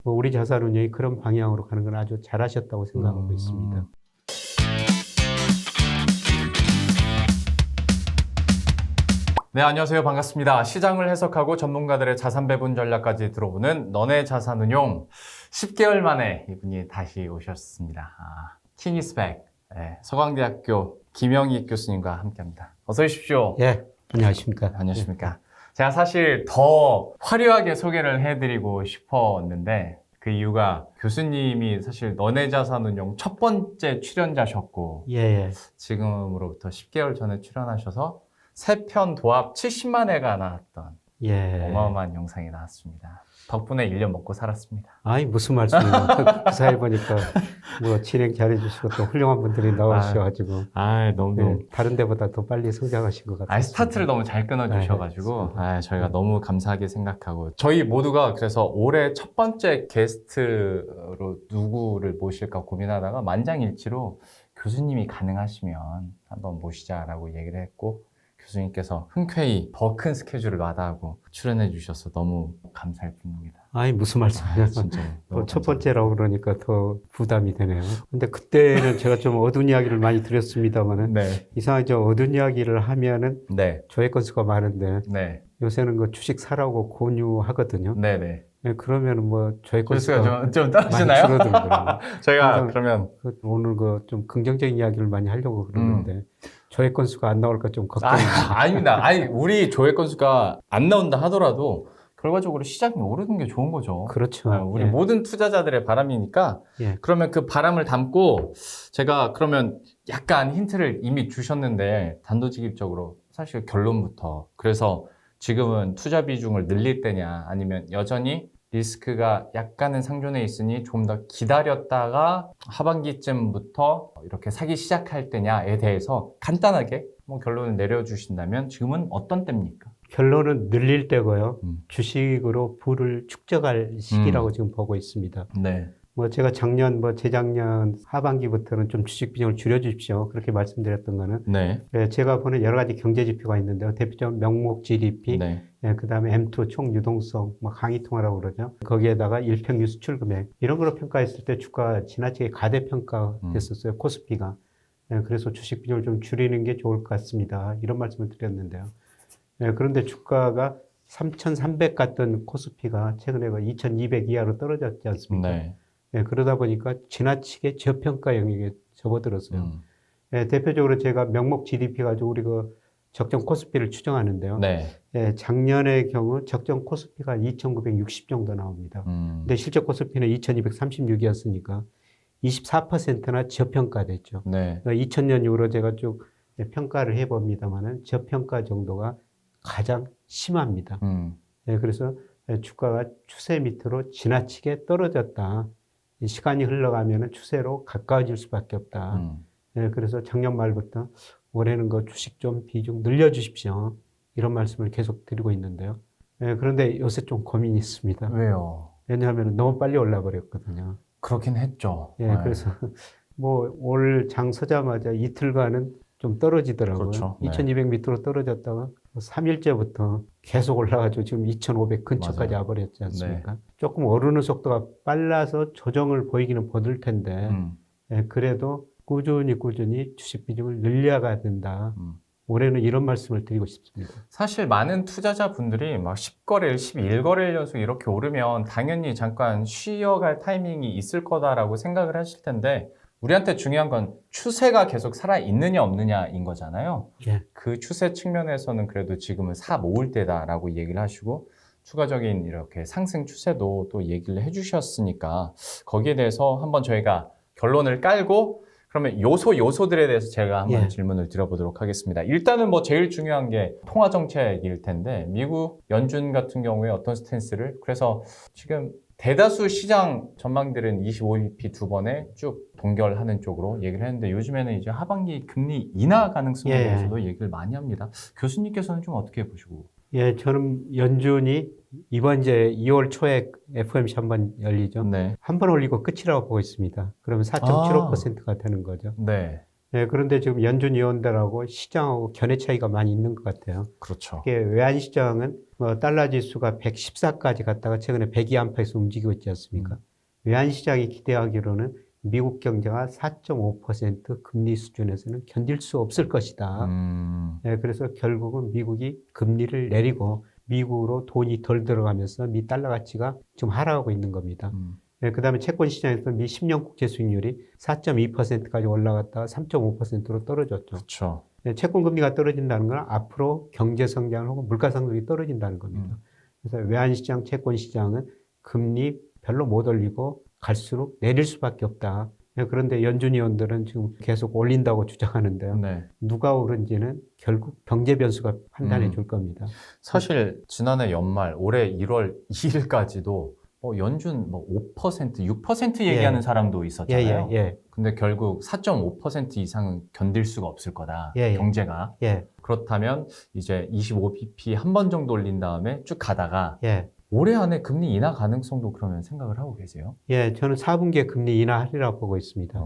뭐 우리 자산운용이 그런 방향으로 가는 건 아주 잘하셨다고 생각하고 있습니다. 네, 안녕하세요. 반갑습니다. 시장을 해석하고 전문가들의 자산 배분 전략까지 들어보는 너네 자산운용 10개월 만에 이분이 다시 오셨습니다. 킹이스백 서강대학교 김영희 교수님과 함께합니다. 어서 오십시오. 예, 안녕하십니까. 안녕하십니까. 제가 사실 더 화려하게 소개를 해드리고 싶었는데 그 이유가 교수님이 사실 너네 자산운용 첫 번째 출연자셨고 예, 예. 지금으로부터 10개월 전에 출연하셔서 3편 도합 70만 회가 나왔던 예. 어마어마한 영상이 나왔습니다. 덕분에 1년 먹고 살았습니다. 아이, 무슨 말씀이에요. 그 사이 보니까 뭐 진행 잘해주시고 또 훌륭한 분들이 나오셔가지고. 너무 예, 다른 데보다 더 빨리 성장하신 것 같아요. 스타트를 너무 잘 끊어주셔가지고 저희가 너무 감사하게 생각하고 저희 모두가 그래서 올해 첫 번째 게스트로 누구를 모실까 고민하다가 만장일치로 교수님이 가능하시면 한번 모시자라고 얘기를 했고 교수님께서 흔쾌히 더 큰 스케줄을 마다하고 출연해 주셔서 너무 감사할 뿐입니다. 아이, 무슨 말씀이에요. 진짜 또 첫 번째라고 그러니까 더 부담이 되네요. 근데 그때는 제가 좀 어두운 이야기를 많이 드렸습니다만은 이상하게 어두운 이야기를 하면은 네. 조회 건수가 많은데 네. 요새는 그 주식 사라고 권유하거든요. 네네. 예, 그러면은 뭐 조회 건수가 좀 많이 떨어지나요? 줄어들더라고요. 저희가 그러면 오늘 그 좀 긍정적인 이야기를 많이 하려고 그러는데 조회 건수가 안 나올까 좀 걱정입니다. 아닙니다. 우리 조회 건수가 안 나온다 하더라도 결과적으로 시장이 오르는 게 좋은 거죠. 그렇죠. 우리 예. 모든 투자자들의 바람이니까 예. 그러면 그 바람을 담고 제가 그러면 약간 힌트를 이미 주셨는데 단도직입적으로 사실 결론부터 그래서 지금은 투자 비중을 늘릴 때냐 아니면 여전히 리스크가 약간은 상존해 있으니 좀 더 기다렸다가 하반기쯤부터 이렇게 사기 시작할 때냐에 대해서 간단하게 뭐 결론을 내려주신다면 지금은 어떤 때입니까? 결론은 늘릴 때고요. 주식으로 부를 축적할 시기라고 지금 보고 있습니다. 네. 뭐 제가 작년, 재작년 하반기부터는 좀 주식 비중을 줄여주십시오. 그렇게 말씀드렸던 거는. 네. 예, 제가 보는 여러 가지 경제 지표가 있는데요. 대표적으로 명목 GDP, 네. 예, 그 다음에 M2 총 유동성, 뭐 강의통화라고 그러죠. 거기에다가 일평균 수출 금액. 이런 걸로 평가했을 때 주가 지나치게 가대평가 됐었어요. 코스피가. 예, 그래서 주식 비중을 좀 줄이는 게 좋을 것 같습니다. 이런 말씀을 드렸는데요. 예, 그런데 주가가 3,300 갔던 코스피가 최근에 2,200 이하로 떨어졌지 않습니까? 네. 예, 그러다 보니까 지나치게 저평가 영역에 접어들었어요. 예, 대표적으로 제가 명목 GDP 가지고 우리 그 적정 코스피를 추정하는데요. 네. 예, 작년의 경우 적정 코스피가 2,960 정도 나옵니다. 근데 실제 코스피는 2,236이었으니까 24%나 저평가됐죠. 네. 2000년 이후로 제가 쭉 평가를 해봅니다만은 저평가 정도가 가장 심합니다. 예, 그래서 주가가 추세 밑으로 지나치게 떨어졌다. 이 시간이 흘러가면 추세로 가까워질 수밖에 없다. 예, 그래서 작년 말부터 올해는 그 주식 좀 비중 늘려주십시오. 이런 말씀을 계속 드리고 있는데요. 예, 그런데 요새 좀 고민이 있습니다. 왜요? 왜냐하면 너무 빨리 올라 버렸거든요. 그렇긴 했죠. 예, 그래서 뭐 올 장 서자마자 이틀간은 좀 떨어지더라고요. 그렇죠. 네. 2200 밑으로 떨어졌다가 3일째부터 계속 올라가지고 지금 2500 근처까지 맞아요. 와버렸지 않습니까? 조금 오르는 속도가 빨라서 조정을 보이기는 보일 텐데 예, 그래도 꾸준히 주식 비중을 늘려가야 된다. 올해는 이런 말씀을 드리고 싶습니다. 사실 많은 투자자분들이 막 10거래일, 11거래일 연속 이렇게 오르면 당연히 잠깐 쉬어갈 타이밍이 있을 거다라고 생각을 하실 텐데 우리한테 중요한 건 추세가 계속 살아있느냐 없느냐인 거잖아요. 예. 그 추세 측면에서는 그래도 지금은 사 모을 때다라고 얘기를 하시고 추가적인 이렇게 상승 추세도 또 얘기를 해주셨으니까 거기에 대해서 한번 저희가 결론을 깔고 그러면 요소들에 대해서 제가 한번 질문을 드려보도록 하겠습니다. 일단은 뭐 제일 중요한 게 통화 정책일 텐데 미국 연준 같은 경우에 어떤 스탠스를 그래서 지금 대다수 시장 전망들은 25bp 두 번에 쭉 동결하는 쪽으로 얘기를 했는데 요즘에는 이제 하반기 금리 인하 가능성에 대해서도 얘기를 많이 합니다. 교수님께서는 좀 어떻게 보시고? 예, 저는 연준이 이번 이제 2월 초에 FOMC 한번 열리죠. 네. 한 번 올리고 끝이라고 보고 있습니다. 그러면 4.75%가 되는 거죠. 네. 예, 그런데 지금 연준 위원들하고 시장하고 견해 차이가 많이 있는 것 같아요. 그렇죠. 이게 외환 시장은 뭐 달러 지수가 114까지 갔다가 최근에 102 안팎에서 움직이고 있지 않습니까? 외환 시장이 기대하기로는 미국 경제가 4.5% 금리 수준에서는 견딜 수 없을 것이다. 예, 그래서 결국은 미국이 금리를 내리고 미국으로 돈이 덜 들어가면서 미 달러 가치가 좀 하락하고 있는 겁니다. 예, 그 다음에 채권 시장에서 미 10년 국채 수익률이 4.2%까지 올라갔다가 3.5%로 떨어졌죠. 그렇죠. 예, 채권 금리가 떨어진다는 건 앞으로 경제 성장 혹은 물가 상승이 떨어진다는 겁니다. 그래서 외환 시장, 채권 시장은 금리 별로 못 올리고 갈수록 내릴 수밖에 없다. 예, 그런데 연준 위원들은 지금 계속 올린다고 주장하는데요. 네. 누가 오른지는 결국 경제 변수가 판단해 줄 겁니다. 사실 지난해 연말 올해 1월 2일까지도 연준 5%, 6% 얘기하는 사람도 있었잖아요. 근데 결국 4.5% 이상은 견딜 수가 없을 거다. 경제가. 그렇다면 이제 25bp 한 번 정도 올린 다음에 쭉 가다가 올해 안에 금리 인하 가능성도 그러면 생각을 하고 계세요? 예, 저는 4분기에 금리 인하하리라고 보고 있습니다.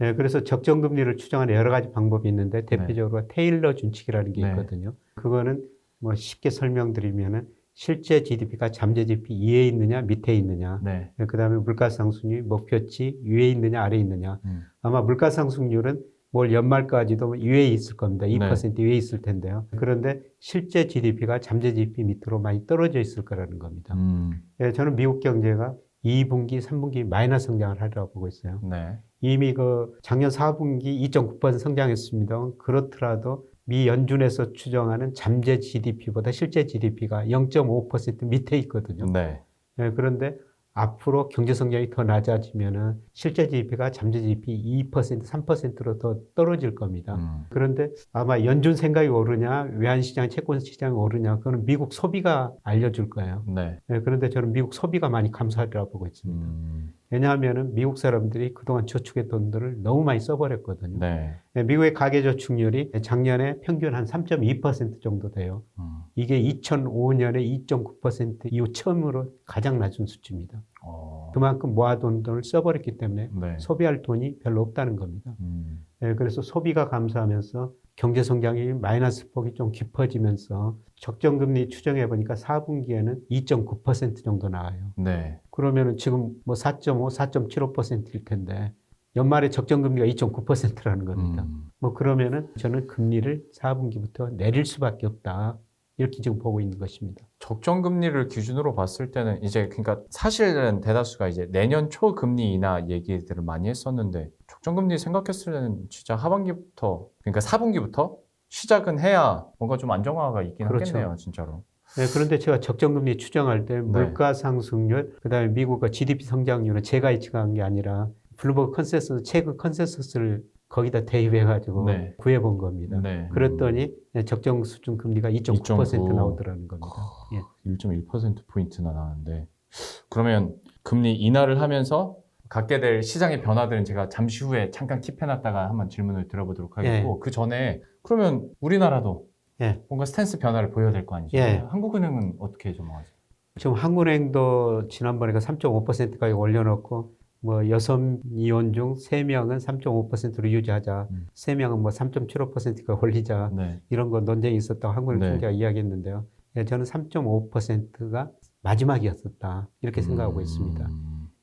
예, 그래서 적정 금리를 추정하는 여러 가지 방법이 있는데 대표적으로 테일러 준칙이라는 게 있거든요. 그거는 뭐 쉽게 설명드리면은 실제 GDP가 잠재 GDP 위에 있느냐 밑에 있느냐, 그 다음에 물가 상승률 목표치 위에 있느냐 아래에 있느냐. 아마 물가 상승률은 올 연말까지도 위에 있을 겁니다. 2% 위에 있을 텐데요. 그런데 실제 GDP가 잠재 GDP 밑으로 많이 떨어져 있을 거라는 겁니다. 예, 저는 미국 경제가 2분기, 3분기 마이너스 성장을 하리라고 보고 있어요. 이미 작년 4분기 2.9% 성장했습니다. 그렇더라도 미 연준에서 추정하는 잠재 GDP보다 실제 GDP가 0.5% 밑에 있거든요. 예, 그런데 앞으로 경제 성장이 더 낮아지면은 실제 GDP가 잠재 GDP 2%, 3%로 더 떨어질 겁니다. 그런데 아마 연준 생각이 오르냐, 외환시장, 채권 시장이 오르냐, 그거는 미국 소비가 알려줄 거예요. 예, 그런데 저는 미국 소비가 많이 감소하리라고 보고 있습니다. 왜냐하면은 미국 사람들이 그동안 저축의 돈들을 너무 많이 써버렸거든요. 예, 미국의 가계저축률이 작년에 평균 한 3.2% 정도 돼요. 이게 2005년에 2.9% 이후 처음으로 가장 낮은 수치입니다. 그만큼 모아둔 돈을 써버렸기 때문에 소비할 돈이 별로 없다는 겁니다. 예, 그래서 소비가 감소하면서 경제 성장이 마이너스 폭이 좀 깊어지면서 적정금리 추정해 보니까 4분기에는 2.9% 정도 나와요. 그러면은 지금 뭐 4.5, 4.75%일 텐데 연말에 적정금리가 2.9%라는 겁니다. 뭐 그러면은 저는 금리를 4분기부터 내릴 수밖에 없다. 이렇게 지금 보고 있는 것입니다. 적정금리를 기준으로 봤을 때는 이제 그러니까 사실은 대다수가 이제 내년 초 금리 인하 얘기들을 많이 했었는데 적정금리 생각했을 때는 진짜 하반기부터 그러니까 4분기부터 시작은 해야 뭔가 좀 안정화가 있긴 하겠네요, 진짜로. 네, 그런데 제가 적정금리 추정할 때 물가 상승률, 그다음에 미국의 GDP 성장률은 제가 예측한 게 아니라 블룸버그 컨센서스, 최근 컨센서스를 거기다 대입해가지고 구해본 겁니다. 그랬더니 적정 수준 금리가 2.9% 나오더라는 겁니다. 1.1%포인트나 나왔는데 그러면 금리 인하를 하면서 갖게 될 시장의 변화들은 제가 잠시 후에 잠깐 킵해놨다가 한번 질문을 드려보도록 하겠고 그 전에 그러면 우리나라도 뭔가 스탠스 변화를 보여야 될 거 아니죠? 한국은행은 어떻게 전망하세요? 지금 한국은행도 지난번에 3.5%까지 올려놓고 뭐 6위원 중 3명은 3.5%로 유지하자, 3명은 뭐 3.75%까지 올리자 이런 거 논쟁이 있었다고 한국은행 총재가 이야기했는데요. 저는 3.5%가 마지막이었었다 이렇게 생각하고 있습니다.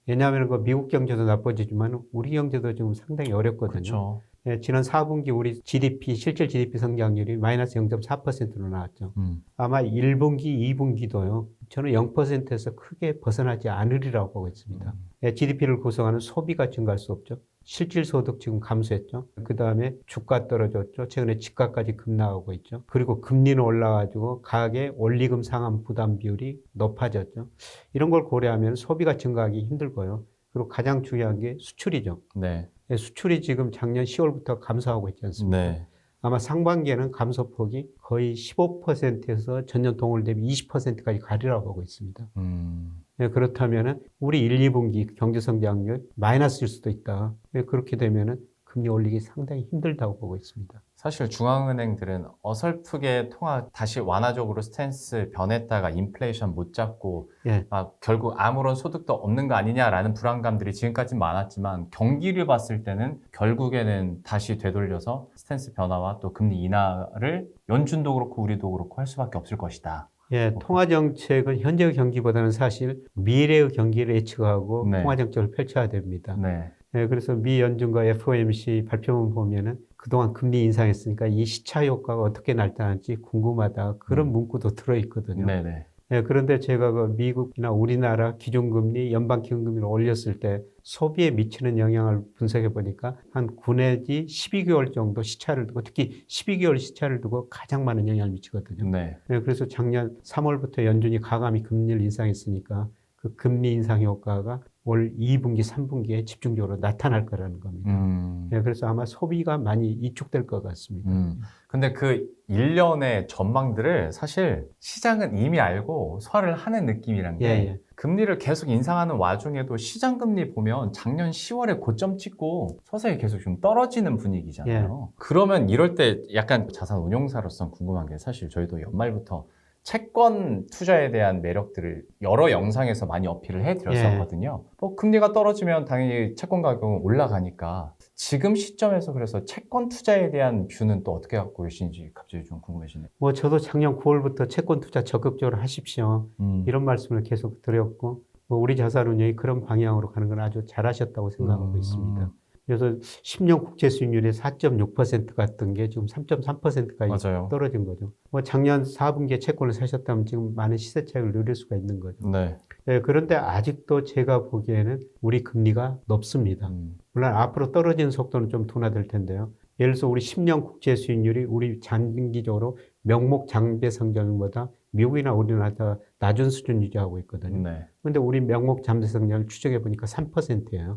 왜냐하면 미국 경제도 나빠지지만 우리 경제도 지금 상당히 어렵거든요. 지난 4분기 우리 GDP, 실질 GDP 성장률이 마이너스 0.4%로 나왔죠. 아마 1분기, 2분기도요. 저는 0%에서 크게 벗어나지 않으리라고 보고 있습니다. GDP를 구성하는 소비가 증가할 수 없죠. 실질 소득 지금 감소했죠. 그 다음에 주가 떨어졌죠. 최근에 집값까지 급락하고 있죠. 그리고 금리는 올라가지고 가계 원리금 상환 부담 비율이 높아졌죠. 이런 걸 고려하면 소비가 증가하기 힘들고요. 그리고 가장 중요한 게 수출이죠. 수출이 지금 작년 10월부터 감소하고 있지 않습니까? 아마 상반기에는 감소폭이 거의 15%에서 전년 동월 대비 20%까지 가리라고 보고 있습니다. 그렇다면 우리 1, 2분기 경제성장률 마이너스일 수도 있다. 그렇게 되면 금리 올리기 상당히 힘들다고 보고 있습니다. 사실 중앙은행들은 어설프게 통화 다시 완화적으로 스탠스 변했다가 인플레이션 못 잡고 예. 막 결국 아무런 소득도 없는 거 아니냐라는 불안감들이 지금까지 많았지만 경기를 봤을 때는 결국에는 다시 되돌려서 스탠스 변화와 또 금리 인하를 연준도 그렇고 우리도 그렇고 할 수밖에 없을 것이다. 예, 통화 정책은 현재의 경기보다는 사실 미래의 경기를 예측하고 네. 통화 정책을 펼쳐야 됩니다. 네. 예, 그래서 미 연준과 FOMC 발표문 보면은 그동안 금리 인상했으니까 이 시차 효과가 어떻게 나타날지 궁금하다. 그런 문구도 들어있거든요. 네네. 예, 그런데 제가 그 미국이나 우리나라 기준금리, 연방기준금리를 올렸을 때 소비에 미치는 영향을 분석해 보니까 한 9 내지 12개월 정도 시차를 두고, 특히 12개월 시차를 두고 가장 많은 영향을 미치거든요. 네. 예, 그래서 작년 3월부터 연준이 과감히 금리를 인상했으니까 그 금리 인상 효과가 올 2분기, 3분기에 집중적으로 나타날 거라는 겁니다. 예, 그래서 아마 소비가 많이 이축될 것 같습니다. 근데 그 1년의 전망들을 사실 시장은 이미 알고 설을 하는 느낌이란 게 예. 금리를 계속 인상하는 와중에도 시장 금리 보면 작년 10월에 고점 찍고 서서히 계속 좀 떨어지는 분위기잖아요. 그러면 이럴 때 약간 자산 운용사로서 궁금한 게 사실 저희도 연말부터 채권 투자에 대한 매력들을 여러 영상에서 많이 어필을 해드렸었거든요. 뭐 금리가 떨어지면 당연히 채권 가격은 올라가니까 지금 시점에서 그래서 채권 투자에 대한 뷰는 또 어떻게 갖고 계신지 갑자기 좀 궁금해지네요. 뭐 저도 작년 9월부터 채권 투자 적극적으로 하십시오. 이런 말씀을 계속 드렸고, 뭐 우리 자산운용이 그런 방향으로 가는 건 아주 잘하셨다고 생각하고 있습니다. 그래서 10년 국채 수익률이 4.6% 같던 게 지금 3.3%까지 맞아요. 떨어진 거죠. 뭐 작년 4분기에 채권을 사셨다면 지금 많은 시세 차익을 누릴 수가 있는 거죠. 네. 예, 그런데 아직도 제가 보기에는 우리 금리가 높습니다. 물론 앞으로 떨어지는 속도는 좀 둔화될 텐데요. 예를 들어서 우리 10년 국채 수익률이 우리 장기적으로 명목 장대 성장보다 미국이나 우리나라 낮은 수준 유지하고 있거든요. 네. 그런데 우리 명목 잠재 성장을 추적해 보니까 3%예요.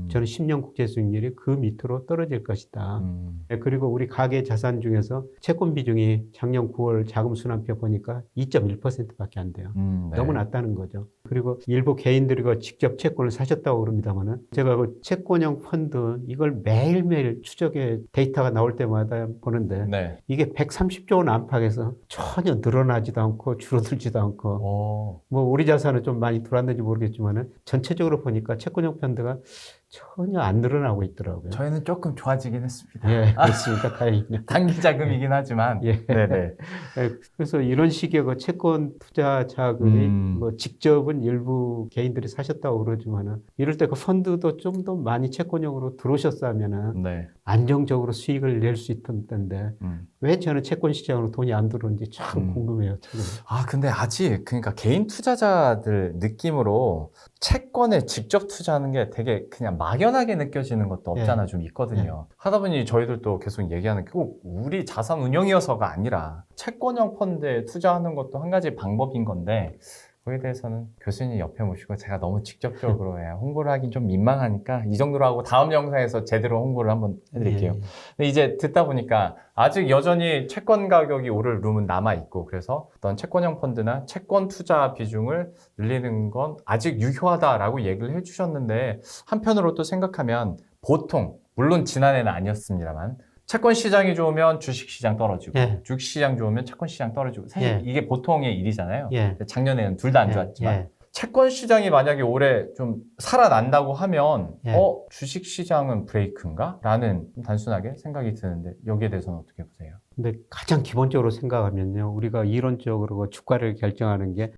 저는 10년 국채 수익률이 그 밑으로 떨어질 것이다. 네, 그리고 우리 가계 자산 중에서 채권 비중이 작년 9월 자금 순환표 보니까 2.1%밖에 안 돼요. 네. 너무 낮다는 거죠. 그리고 일부 개인들이 직접 채권을 사셨다고 그럽니다만은 제가 그 채권형 펀드 이걸 매일매일 추적에 데이터가 나올 때마다 보는데 네. 이게 130조 원 안팎에서 전혀 늘어나지도 않고 줄어들지도 않고 뭐 우리 자산은 좀 많이 들어왔는지 모르겠지만은 전체적으로 보니까 채권형 펀드가 전혀 안 늘어나고 있더라고요. 저희는 조금 좋아지긴 했습니다. 예, 그렇습니까? 다행이네요. 단기 자금이긴 하지만. 예. 네네. 예, 그래서 이런 식의 그 채권 투자 자금이 뭐 직접은 일부 개인들이 사셨다고 그러지만은 이럴 때 그 펀드도 좀 더 많이 채권형으로 들어오셨다면은 네. 안정적으로 수익을 낼 수 있던 때인데 왜 저는 채권 시장으로 돈이 안 들어오는지 참 궁금해요. 지금. 근데 아직 그러니까 개인 투자자들 느낌으로 채권에 직접 투자하는 게 되게 그냥 막연하게 느껴지는 것도 없잖아 좀 있거든요. 하다 보니 저희들도 계속 얘기하는 게 꼭 우리 자산 운용이어서가 아니라 채권형 펀드에 투자하는 것도 한 가지 방법인 건데 거기에 대해서는 교수님 옆에 모시고 제가 너무 직접적으로 홍보를 하긴 좀 민망하니까 이 정도로 하고 다음 영상에서 제대로 홍보를 한번 해드릴게요. 근데 이제 듣다 보니까 아직 여전히 채권 가격이 오를 룸은 남아있고 그래서 어떤 채권형 펀드나 채권 투자 비중을 늘리는 건 아직 유효하다라고 얘기를 해주셨는데 한편으로 또 생각하면 보통 물론 지난해는 아니었습니다만 채권 시장이 좋으면 주식 시장 떨어지고 주식 시장 좋으면 채권 시장 떨어지고 사실 이게 보통의 일이잖아요. 작년에는 둘 다 안 좋았지만 채권 시장이 만약에 올해 좀 살아난다고 하면 주식 시장은 브레이크인가? 라는 단순하게 생각이 드는데 여기에 대해서는 어떻게 보세요? 근데 가장 기본적으로 생각하면요. 우리가 이론적으로 주가를 결정하는 게